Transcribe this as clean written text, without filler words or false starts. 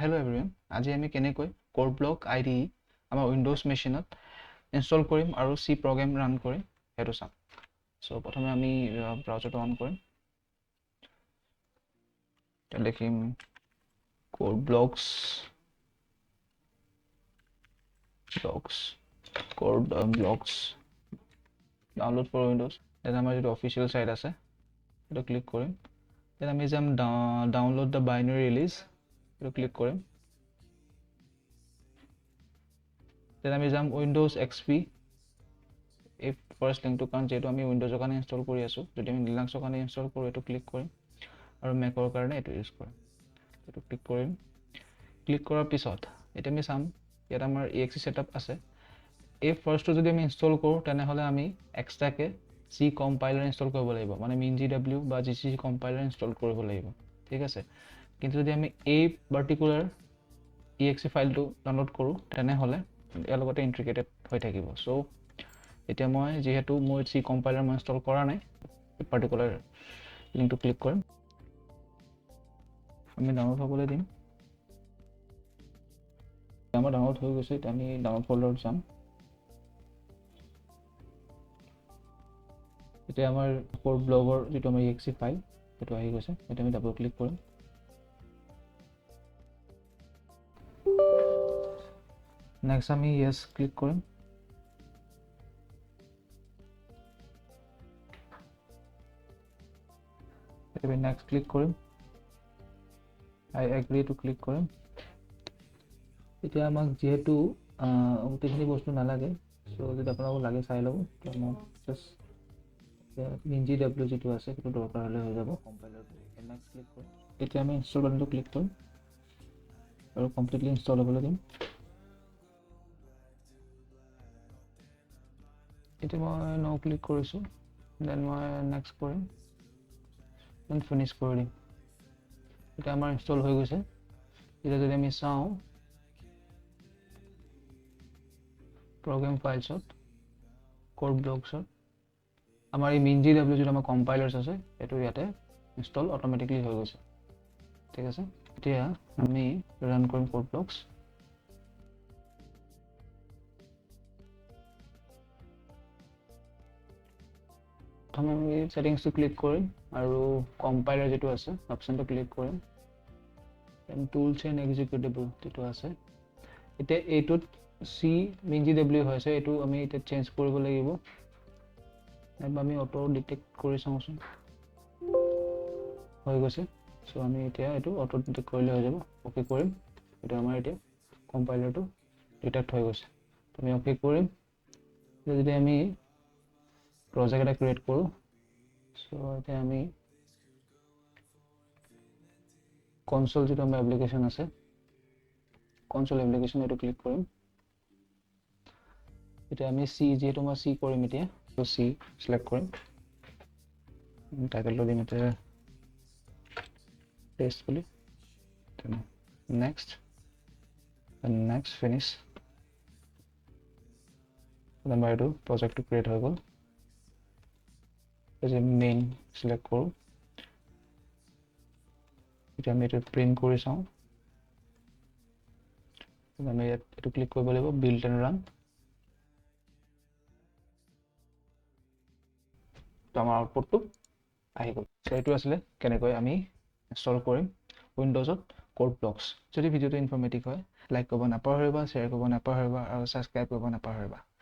Hello everyone. আজি আমি কেনেকৈ কোড ব্লক IDE আমাৰ উইন্ডোজ মেচিনত ইনষ্টল কৰিম আৰু C প্ৰগ্ৰাম ৰান কৰিম হেতু চাম। সো প্ৰথমে আমি ব্ৰাউজাৰটো অন কৰিম। তে লিখিম code blocks download for Windows. এটা আমাৰ যেটো অফিচিয়েল সাইট আছে এটো ক্লিক কৰিম। দেন আমি যাম ডাউনলোড দ্য বাইনাৰী ৰিলিজ এটো ক্লিক কৰিম। Then আমি যাম Windows XP এই ফাৰ্স্ট লিংকটো কাৰণ যেটো আমি উইন্ডোজৰ কাৰণে ইনষ্টল কৰি আছো যদি আমি লিনাক্সৰ কাৰণে ইনষ্টল কৰো এটো ক্লিক কৰিম আৰু মেকৰ কাৰণে এটো ইউজ কৰিম এটো ক্লিক কৰিম ক্লিক কৰাৰ পিছত এটা আমি চাম ইয়াত আমাৰ exe সেটআপ আছে এই ফাৰ্স্টটো যদি আমি ইনষ্টল কৰো তেনে হলে আমি এক্সট্ৰাকে C কম্পাইলাৰ ইনষ্টল কৰিব লাগিব মানে minGW বা GCC কম্পাইলাৰ ইনষ্টল কৰিব লাগিব ঠিক আছে কিন্তু যদি আমি এই পাৰ্টিকুলাৰ exe ফাইলটো ডাউনলোড কৰো তেনে হলে ইয়াৰ লগতে ইন্টিগ্ৰেটেড হৈ থাকিব সো এতিয়া মই যেহেতু মোৰ C কম্পাইলাৰ মই ইনষ্টল কৰা নাই এই পাৰ্টিকুলাৰ লিংকটো ক্লিক কৰিম আমি ডাউনলোড হ'বলৈ দিম আমাৰ ডাউনলোড হৈ গৈছে এতিয়া আমি ডাউনলোড ফোল্ডাৰত যাম এতিয়া আমাৰ কোড ব্লকৰ যেটো আমাৰ exe ফাইল এটো আহি গৈছে এটা আমি ডাবল ক্লিক কৰিম নেক্সট আমি yes ক্লিক কৰিম এতিয়া নেক্সট ক্লিক কৰিম I agree to ক্লিক কৰিম এতিয়া আমাক যেহেতু গোটেইখিনি বস্তু নালাগে সো যদি আপোনাক লাগে চাই লব মই জাস্ট minGW যেটো আছে সেইটো দৰকাৰ হলে হৈ যাব কম্পাইলাৰটো নেক্সট ক্লিক কৰিম এতিয়া আমি ইনষ্টল বাটনটো ক্লিক কৰিম আৰু কমপ্লিটলি ইনষ্টল হ'বলৈ দিম এতিয়া মই নো ক্লিক কৰিছো দেন মই নেক্সট কৰিম দেন ফিনিশ কৰি দিম এতিয়া আমাৰ ইনষ্টল হৈ গৈছে এতিয়া যদি আমি চাও program filesত code blocksত আমাৰ এই minGW যেটো আমাৰ কম্পাইলাৰছ আছে এটো ইয়াতে ইনষ্টল অটোমেটিক্যালি হৈ গৈছে ঠিক আছে এতিয়া আমি ৰান কৰিম code blocks প্ৰথমে আমি সেটিংছটো ক্লিক কৰিম আৰু কম্পাইলাৰ যেটো আছে অপচনটো ক্লিক কৰিম দেন টুলছ এণ্ড এক্সিকিউটেবল যেটো আছে এতিয়া এইটোত C minGW হৈছে এটো আমি এটা চেঞ্জ কৰিব লাগিব নাইবা আমি অটো ডিটেক্ট কৰি চাওঁচোন হৈ গৈছে সো আমি এতিয়া এটো অটো ডিটেক্ট কৰিলে হৈ যাব ওকে কৰিম এটা আমাৰ এতিয়া কম্পাইলাৰটো ডিটেক্ট হৈ গৈছে আমি ওকে কৰিম যদি আমি প্ৰজেক্ট এটা ক্ৰিয়েট কৰো সো এতিয়া আমি কনসোল যেটো আমাৰ এপ্লিকেশন আছে কনসোল এপ্লিকেশন এটো ক্লিক কৰিম এতিয়া আমি C যেটো মই C কৰিম এতিয়া তো C সিলেক্ট কৰিম টাইটেলটো দিম এটা টেষ্ট বুলি নেক্সট ফিনিশ আমাৰ এটো প্ৰজেক্টটো ক্ৰিয়েট হৈ গল এজ মেইন সিলেক্ট কৰো এতিয়া আমি এটো প্ৰিন্ট কৰি চাও আমি এটো ক্লিক কৰিব লাগিব বিল্ড এণ্ড ৰান তো আমাৰ আউটপুটটো আহি গল সো এটো আসলে কেনেকৈ আমি ইনষ্টল কৰিম উইন্ডোজত কোড ব্লকছ যদি ভিডিওটো ইনফৰমেটিভ হয় লাইক কৰিব নাপাহৰিবা শ্বেয়াৰ কৰিব নাপাহৰিবা আৰু সাবস্ক্ৰাইব কৰিব নাপাহৰিবা